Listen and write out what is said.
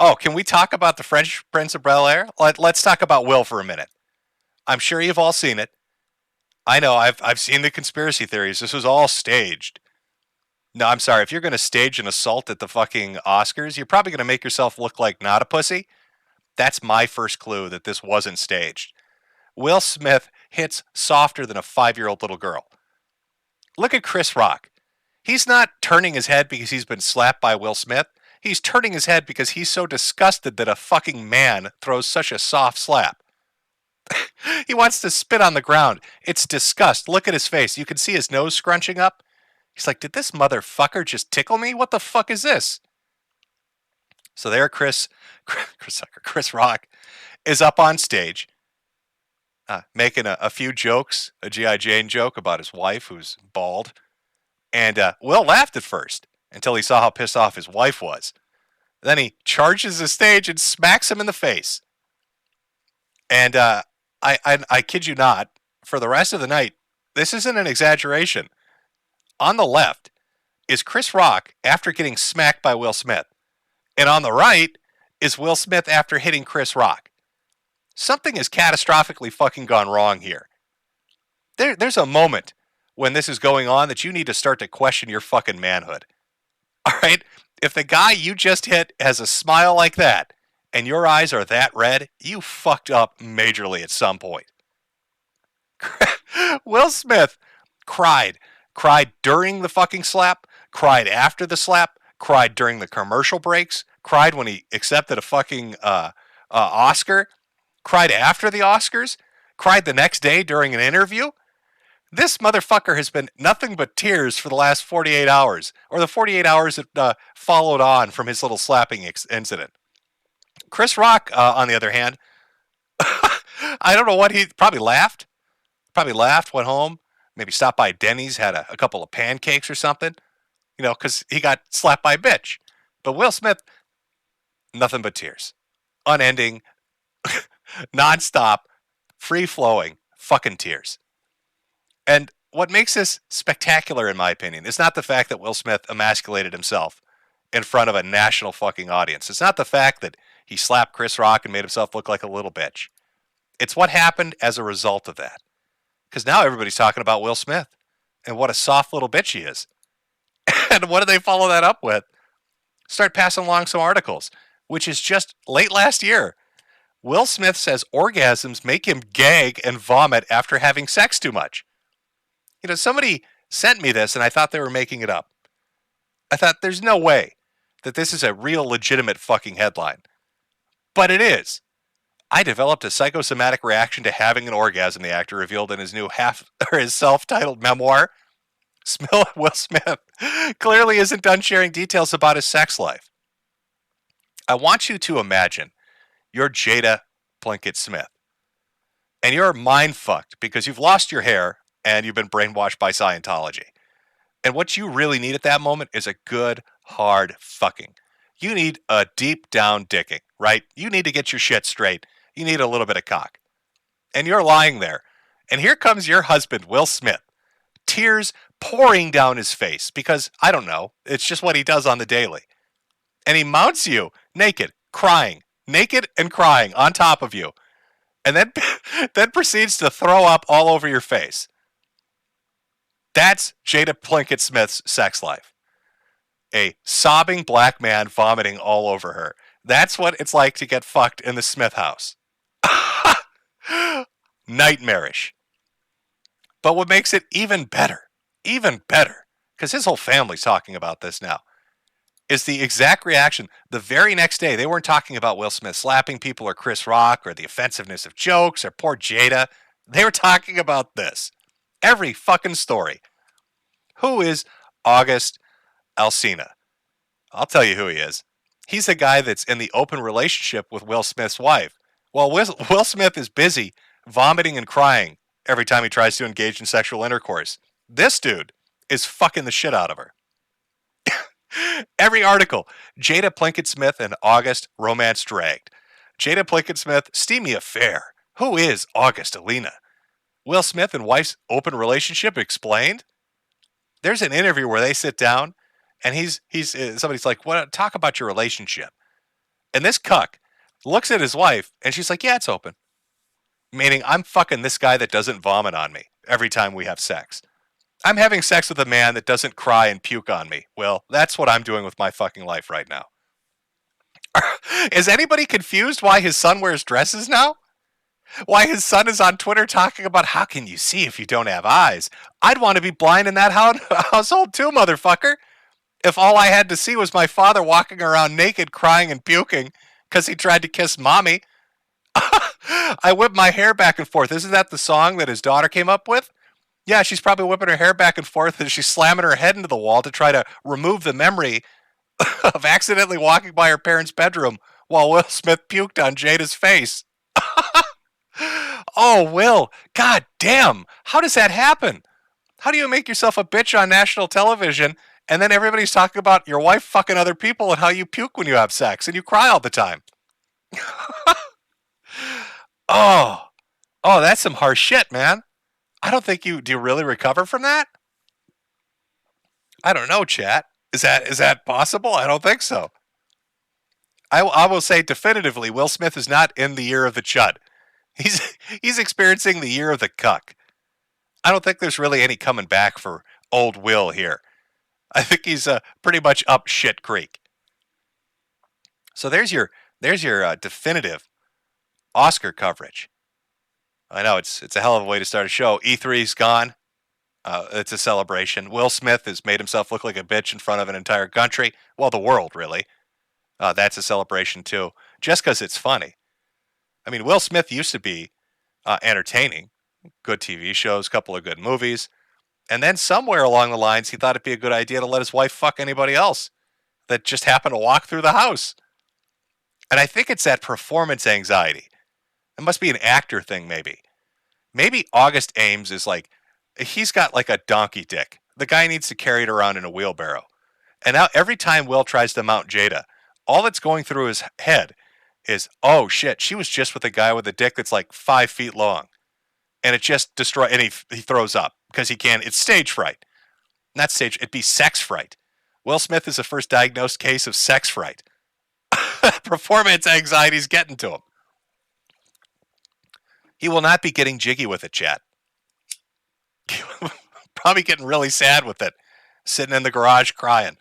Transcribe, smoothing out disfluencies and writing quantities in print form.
Oh, can we talk about the French Prince of Bel-Air? Let's talk about Will for a minute. I'm sure you've all seen it. I know, I've seen the conspiracy theories. This was all staged. No, I'm sorry. If you're going to stage an assault at the fucking Oscars, you're probably going to make yourself look like not a pussy. That's my first clue that this wasn't staged. Will Smith hits softer than a 5-year-old little girl. Look at Chris Rock. He's not turning his head because he's been slapped by Will Smith. He's turning his head because he's so disgusted that a fucking man throws such a soft slap. He wants to spit on the ground. It's disgust. Look at his face. You can see his nose scrunching up. He's like, did this motherfucker just tickle me? What the fuck is this? So there Chris Rock is up on stage making a few jokes, a G.I. Jane joke about his wife who's bald. And Will laughed at first until he saw how pissed off his wife was. Then he charges the stage and smacks him in the face. And I kid you not, for the rest of the night, this isn't an exaggeration. On the left is Chris Rock after getting smacked by Will Smith. And on the right is Will Smith after hitting Chris Rock. Something has catastrophically fucking gone wrong here. There's a moment when this is going on that you need to start to question your fucking manhood. All right? If the guy you just hit has a smile like that and your eyes are that red, you fucked up majorly at some point. Will Smith cried during the fucking slap, cried after the slap, cried during the commercial breaks, cried when he accepted a fucking Oscar, cried after the Oscars, cried the next day during an interview. This motherfucker has been nothing but tears for the last 48 hours, or the 48 hours that followed on from his little slapping incident. Chris Rock, on the other hand, I don't know what he probably laughed, went home, maybe stopped by Denny's, had a couple of pancakes or something, because he got slapped by a bitch. But Will Smith, nothing but tears, unending, nonstop, free-flowing fucking tears. And what makes this spectacular, in my opinion, is not the fact that Will Smith emasculated himself in front of a national fucking audience. It's not the fact that he slapped Chris Rock and made himself look like a little bitch. It's what happened as a result of that. Because now everybody's talking about Will Smith and what a soft little bitch he is. And what do they follow that up with? Start passing along some articles, which is just late last year. Will Smith says orgasms make him gag and vomit after having sex too much. Somebody sent me this and I thought they were making it up. I thought there's no way that this is a real legitimate fucking headline. But it is. I developed a psychosomatic reaction to having an orgasm, the actor revealed in his new his self-titled memoir. Will Smith clearly isn't done sharing details about his sex life. I want you to imagine you're Jada Pinkett Smith. And you're mind fucked because you've lost your hair and you've been brainwashed by Scientology. And what you really need at that moment is a good, hard fucking. You need a deep down dicking, right? You need to get your shit straight. You need a little bit of cock. And you're lying there. And here comes your husband, Will Smith. Tears pouring down his face because, I don't know, it's just what he does on the daily. And he mounts you naked and crying on top of you. And then proceeds to throw up all over your face. That's Jada Pinkett Smith's sex life. A sobbing black man vomiting all over her. That's what it's like to get fucked in the Smith house. Nightmarish. But what makes it even better, because his whole family's talking about this now, is the exact reaction. The very next day, they weren't talking about Will Smith slapping people or Chris Rock or the offensiveness of jokes or poor Jada. They were talking about this. Every fucking story. Who is August Alsina? I'll tell you who he is. He's the guy that's in the open relationship with Will Smith's wife. While Will Smith is busy vomiting and crying every time he tries to engage in sexual intercourse, this dude is fucking the shit out of her. Every article, Jada Pinkett Smith and August romance dragged. Jada Pinkett Smith, steamy affair. Who is August Alina? Will Smith and wife's open relationship explained? There's an interview where they sit down and he's somebody's like, "What? Talk about your relationship." And this cuck looks at his wife and she's like, yeah, it's open. Meaning I'm fucking this guy that doesn't vomit on me every time we have sex. I'm having sex with a man that doesn't cry and puke on me. Well, that's what I'm doing with my fucking life right now. Is anybody confused why his son wears dresses now? Why his son is on Twitter talking about how can you see if you don't have eyes? I'd want to be blind in that household too, motherfucker. If all I had to see was my father walking around naked, crying and puking because he tried to kiss mommy, I whip my hair back and forth. Isn't that the song that his daughter came up with? Yeah, she's probably whipping her hair back and forth and she's slamming her head into the wall to try to remove the memory of accidentally walking by her parents' bedroom while Will Smith puked on Jada's face. Oh, Will, god damn, how does that happen? How do you make yourself a bitch on national television and then everybody's talking about your wife fucking other people and how you puke when you have sex and you cry all the time? Oh, oh, that's some harsh shit, man. I don't think do you really recover from that? I don't know, chat. Is that possible? I don't think so. I will say definitively, Will Smith is not in the year of the chud. He's experiencing the year of the cuck. I don't think there's really any coming back for old Will here. I think he's pretty much up shit creek. So there's your definitive Oscar coverage. I know it's a hell of a way to start a show. E3's gone. It's a celebration. Will Smith has made himself look like a bitch in front of an entire country. Well, the world, really. That's a celebration, too. Just because it's funny. I mean, Will Smith used to be entertaining. Good TV shows, couple of good movies. And then somewhere along the lines, he thought it'd be a good idea to let his wife fuck anybody else that just happened to walk through the house. And I think it's that performance anxiety. It must be an actor thing, maybe. Maybe August Ames is like, he's got like a donkey dick. The guy needs to carry it around in a wheelbarrow. And now every time Will tries to mount Jada, all that's going through his head is, oh shit, she was just with a guy with a dick that's like 5 feet long. And it just destroys, and he throws up because he can't, it's stage fright. Not stage, it'd be sex fright. Will Smith is the first diagnosed case of sex fright. Performance anxiety's getting to him. He will not be getting jiggy with it, chat. Probably getting really sad with it, sitting in the garage crying.